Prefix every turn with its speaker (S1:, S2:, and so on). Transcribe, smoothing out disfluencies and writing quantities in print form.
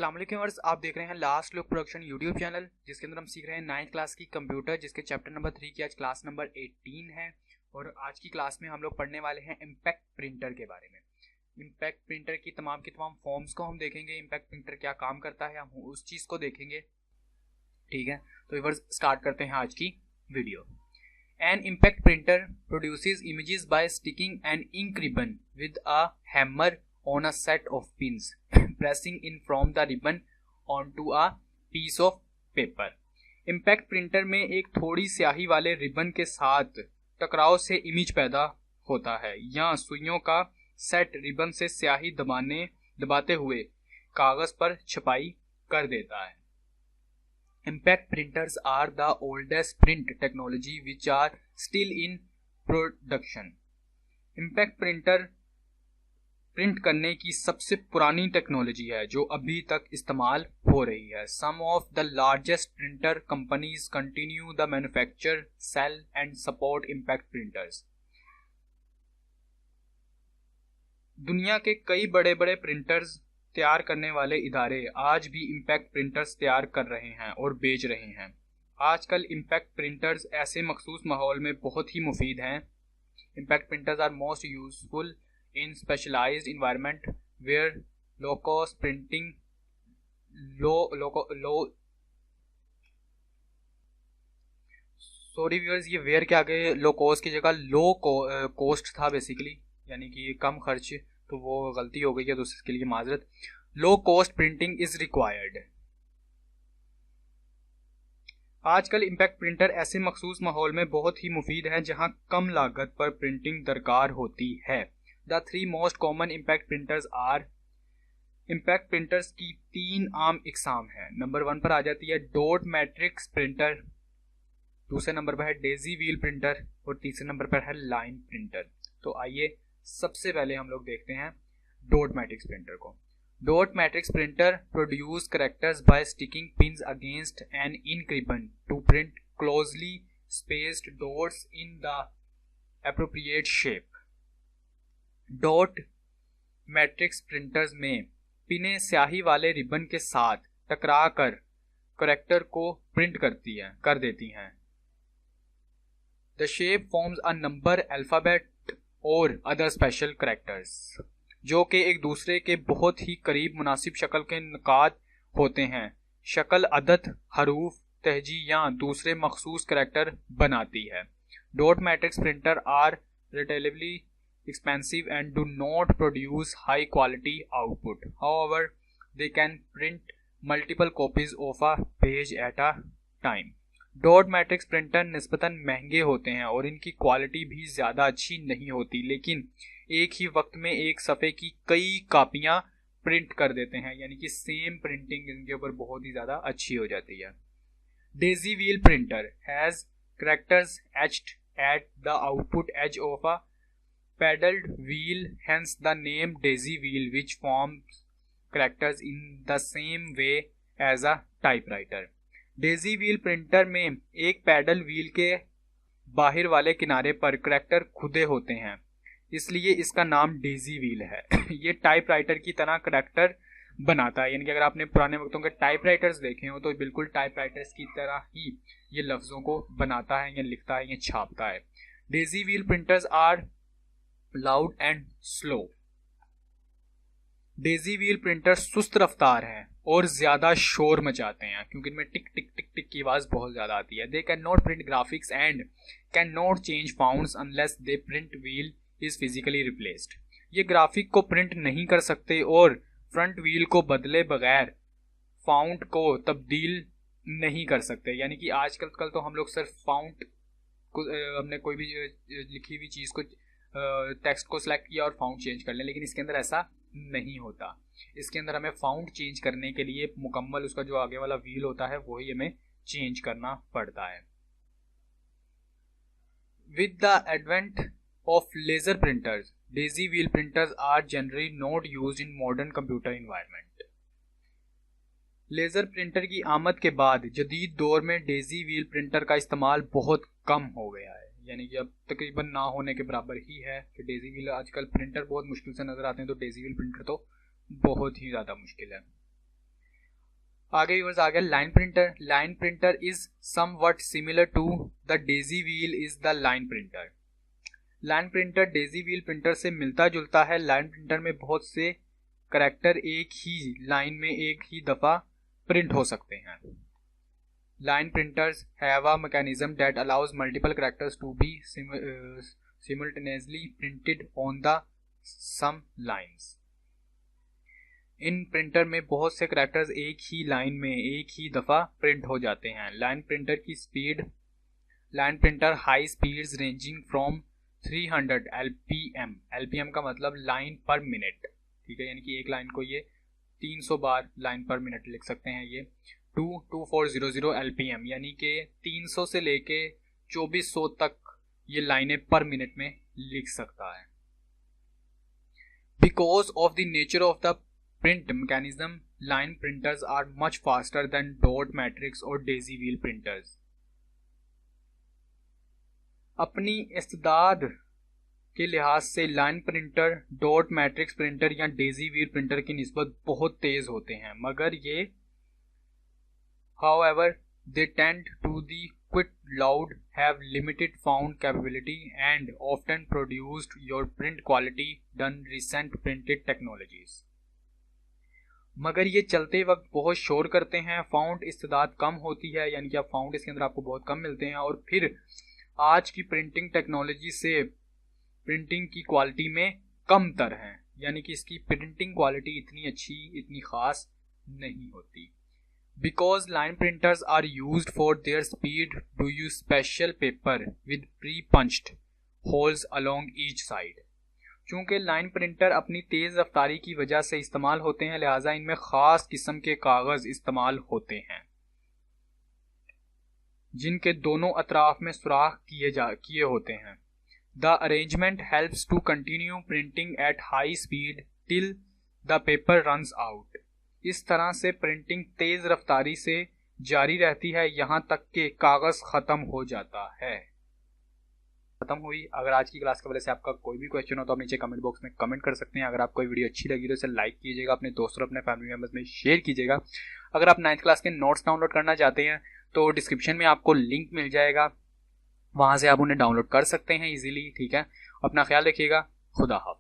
S1: अस्सलाम वालेकुम व्यूअर्स, आप देख रहे हैं last look production YouTube channel, जिसके अंदर हम सीख रहे हैं 9th क्लास की कंप्यूटर, जिसके चैप्टर नंबर 3 की आज क्लास नंबर 18 है। और आज की क्लास में हम लोग पढ़ने वाले हैं इम्पैक्ट प्रिंटर के बारे में। इम्पैक्ट प्रिंटर की तमाम फॉर्म्स को हम देखेंगे, इम्पैक्ट प्रिंटर क्या काम करता है हम उस चीज़ को देखेंगे। ठीक है, तो व्यूअर्स स्टार्ट करते हैं आज की video. An impact printer produces images by sticking an ink ribbon with a hammer on a set of pins, pressing in from the ribbon onto a piece of paper. Impact printer में एक थोड़ी स्याही वाले ribbon के साथ टकराव से image पैदा होता है या सुइयों का सेट रिबन से स्याही दबाते हुए कागज पर छपाई कर देता है। Impact printers are the oldest print technology which are still in production. Impact printer print करने की सबसे पुरानी टेक्नोलॉजी है जो अभी तक इस्तेमाल हो रही है। Some of the largest printer companies continue the manufacture, sell and support impact printers. दुनिया के कई बड़े बड़े प्रिंटर्स तैयार करने वाले इदारे आज भी इम्पैक्ट प्रिंटर्स तैयार कर रहे हैं और बेच रहे हैं। आजकल इम्पैक्ट प्रिंटर्स ऐसे मखसूस माहौल में बहुत ही मुफीद हैं। Impact printers are most useful in specialized environment where low cost printing sorry viewers, ये वेयर के आगे लो कॉस्ट की जगह लो कॉस्ट था बेसिकली, यानी कि कम खर्च, तो वो गलती हो गई है, तो उसके लिए माजरत। Low cost printing is required. आजकल इम्पैक्ट प्रिंटर ऐसे मखसूस माहौल में बहुत ही मुफीद हैं जहां कम लागत पर प्रिंटिंग दरकार होती है। The 3 most common impact printers are. Impact printers की 3 आम इकसाम है। नंबर 1 पर आ जाती है डॉट मैट्रिक्स प्रिंटर, दूसरे नंबर पर है डेजी व्हील प्रिंटर और तीसरे नंबर पर है लाइन प्रिंटर। तो आइए सबसे पहले हम लोग देखते हैं डॉट मैट्रिक्स प्रिंटर को। Dot matrix printer produce characters by sticking pins against an ink ribbon to print closely spaced dots in the appropriate shape. Dot matrix printers में पिनें स्याही वाले रिबन के साथ टकरा कर कैरेक्टर को प्रिंट कर देती हैं। The shape forms a number, alphabet और अदर स्पेशल कैरेक्टर्स जो कि एक दूसरे के बहुत ही करीब मुनासिब शक्ल के नुकात होते हैं। शक्ल अदद, हरूफ, तहजी या दूसरे मखसूस कैरेक्टर बनाती है। Dot matrix printer are relatively expensive and do not produce high quality output. However, they can print multiple copies of a page at a time. Dot matrix printer निस्बतन महंगे होते हैं और इनकी क्वालिटी भी ज़्यादा अच्छी नहीं होती, लेकिन एक ही वक्त में एक सफ़े की कई कापियाँ प्रिंट कर देते हैं, यानी कि सेम प्रिंटिंग इनके ऊपर बहुत ही ज़्यादा अच्छी हो जाती है। Daisy wheel printer has characters etched at the output edge of a pedaled wheel, hence the name daisy wheel, which forms characters in the same way as a typewriter. daisy wheel printer में एक pedal wheel के बाहर वाले किनारे पर character खुदे होते हैं, इसलिए इसका नाम डेजी व्हील है। ये टाइपराइटर की तरह कैरेक्टर बनाता है, यानी कि अगर आपने पुराने वक्तों के टाइपराइटर्स देखे हो तो बिल्कुल टाइपराइटर्स की तरह ही ये लफ्ज़ों को बनाता है, या लिखता है, या छापता है। Daisy wheel printers are loud and slow. Daisy wheel printer सुस्त रफ्तार हैं और ज्यादा शोर मचाते हैं क्योंकि इनमें टिक टिक टिक टिक की आवाज बहुत ज्यादा आती है। They can not print graphics and can not change founts unless they print wheel is physically replaced. ये ग्राफिक को प्रिंट नहीं कर सकते और फ्रंट व्हील को बदले बगैर फाउंड को तब्दील नहीं कर सकते, यानी कि आजकल तो हम लोग सिर्फ फाउंड को हमने कोई भी लिखी हुई चीज को टेक्स्ट को सिलेक्ट किया और फाउंड चेंज कर लें, लेकिन इसके अंदर ऐसा नहीं होता। इसके अंदर हमें फाउंड चेंज करने के लिए मुकम्मल उसका जो आगे वाला व्हील होता है वही हमें चेंज करना पड़ता है। With the advent of laser printers, daisy wheel printers are generally not used in modern computer environment. Laser printer की आमद के बाद जदीद दौर में डेजी व्हील प्रिंटर का इस्तेमाल बहुत कम हो गया है, यानी कि अब तकरीबन ना होने के बराबर ही है कि डेजी व्हील। आजकल प्रिंटर बहुत मुश्किल से नज़र आते हैं, तो डेजी व्हील प्रिंटर तो बहुत ही ज़्यादा मुश्किल है। आगे व्यूअर्स आ गया line printer. Line printer is somewhat similar to the daisy wheel is the line printer. Line printer daisy wheel printer से मिलता जुलता है। लाइन प्रिंटर में बहुत से करैक्टर एक ही लाइन में एक ही दफा प्रिंट हो सकते हैं। Line printers have a mechanism that allows multiple characters to be simultaneously printed on the some lines। इन प्रिंटर में बहुत से करैक्टर्स एक ही लाइन में एक ही दफ़ा प्रिंट हो जाते हैं। लाइन प्रिंटर की speed, line printer high speeds ranging from 300 LPM, LPM का मतलब लाइन पर मिनट, ठीक है, यानी कि एक लाइन को ये 300 बार लाइन पर मिनट लिख सकते हैं ये, 2400 LPM, यानी कि 300 से लेके 2400 तक ये लाइनें पर मिनट में लिख सकता है। Because of the nature of the print mechanism, line printers are much faster than dot matrix और daisy wheel printers। अपनी इस्तेदाद के लिहाज से line printer dot matrix printer या डेजी व्हील प्रिंटर की निस्बत बहुत तेज होते हैं, मगर ये however they tend to the quite loud, have limited sound capability and often produced your print quality than recent printed technologies। मगर ये चलते वक्त बहुत शोर करते हैं, फाउंड इस्तेदाद कम होती है, यानी कि आप फाउंड इसके अंदर आपको बहुत कम मिलते हैं, और फिर आज की प्रिंटिंग टेक्नोलॉजी से प्रिंटिंग की क्वालिटी में कम तर हैं, यानी कि इसकी प्रिंटिंग क्वालिटी इतनी अच्छी, इतनी ख़ास नहीं होती। Because line printers are used for their speed do use special paper with pre punched holes along each side. चूँकि लाइन प्रिंटर अपनी तेज़ रफ्तारी की वजह से इस्तेमाल होते हैं, लिहाजा इनमें ख़ास किस्म के कागज़ इस्तेमाल होते हैं जिनके दोनों अतराफ में सुराख किए होते हैं। The arrangement helps to continue printing at high speed till the paper runs out. इस तरह से प्रिंटिंग तेज़ रफ्तारी से जारी रहती है यहाँ तक कि कागज़ ख़त्म हो जाता है। खत्म हुई। अगर आज की क्लास के वजह से आपका कोई भी क्वेश्चन हो तो आप नीचे कमेंट बॉक्स में कमेंट कर सकते हैं। अगर आपको वीडियो अच्छी लगी तो इसे लाइक कीजिएगा, अपने दोस्तों अपने फैमिली मेम्बर्स में शेयर कीजिएगा। अगर आप 9th क्लास के नोट्स डाउनलोड करना चाहते हैं तो डिस्क्रिप्शन में आपको लिंक मिल जाएगा, वहाँ से आप उन्हें डाउनलोड कर सकते हैं इजीली, ठीक है। अपना ख्याल रखिएगा। खुदा हाफ़िज़।